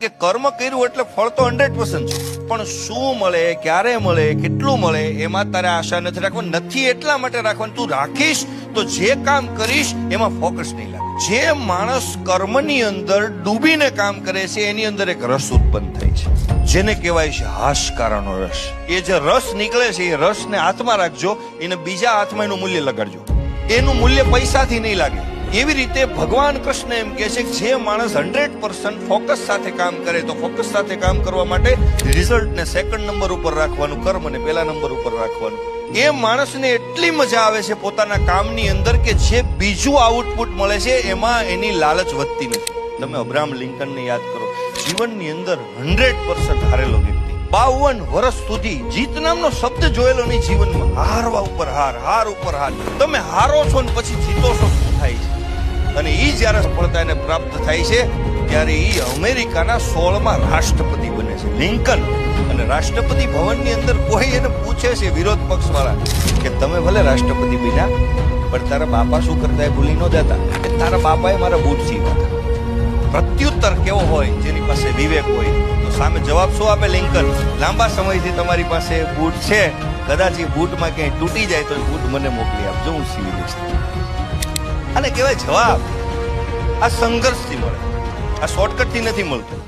કે કર્મ કર્યું એટલે ફળ તો 100% છે, પણ શું મળે, ક્યારે મળે, કેટલું મળે એમાં તારે આશા નથી રાખવાની. નથી એટલા માટે રાખવાની, તું રાખીશ તો જે કામ કરીશ એમાં ફોકસ નહીં લાગે. જે માણસ કર્મની અંદર ડૂબીને કામ કરે છે એની અંદર એક રસ ઉત્પન્ન થાય છે, જેને કહેવાય છે હાશકારાનો રસ. એ જે રસ નીકળે છે એ રસને હાથમાં રાખજો, એને બીજા હાથમાં એનું મૂલ્ય લગાડજો. એનું મૂલ્ય પૈસાથી નહીં લાગે. એવી રીતે ભગવાન કૃષ્ણ એમ કહે છે કે જે માણસ 100% ફોકસ સાથે કામ કરે, તો ફોકસ સાથે કામ કરવા માટે રિઝલ્ટને સેકન્ડ નંબર ઉપર રાખવાનું, કર્મને પહેલા નંબર ઉપર રાખવાનું. એ માણસને એટલી મજા આવે છે પોતાના કામની અંદર કે જે બીજું આઉટપુટ મળે છે એમાં એની લાલચ વધતી નથી. તમે અબ્રાહમ લિંકનને યાદ કરો, જીવનની અંદર 100% હારેલો વ્યક્તિ, 52 વર્ષ સુધી જીત નામનો શબ્દ જોયેલો નહીં જીવનમાં. હારવા ઉપર હાર, હાર ઉપર હાર. તમે હારો છો ને પછી જીતો છો, શું થાય છે? અને ઈ જયારે સફળતા એને પ્રાપ્ત થાય છે ત્યારે ઈ અમેરિકાના 16મા રાષ્ટ્રપતિ બને છે, લિંકન. અને રાષ્ટ્રપતિ ભવનની અંદર કોઈ એને પૂછે છે વિરોધ પક્ષ વાળા કે તમે ભલે રાષ્ટ્રપતિ બન્યા પણ તારા બાપા શું કરતા એ ભૂલી ન જતા કે તારા બાપાએ મારા બૂટ સીવ્યા હતા. પ્રત્યુત્તર કેવો હોય જેની પાસે વિવેક હોય, તો સામે જવાબ શું આપે લિંકન? લાંબા સમયથી તમારી પાસે બૂટ છે, કદાચ એ બૂટમાં ક્યાંય તૂટી જાય તો બૂટ મને મોકલી આપજો, હું સીવી દઈશ. આને કહેવાય જવાબ. આ સંઘર્ષથી મળે, આ શોર્ટકટથી નથી મળતું.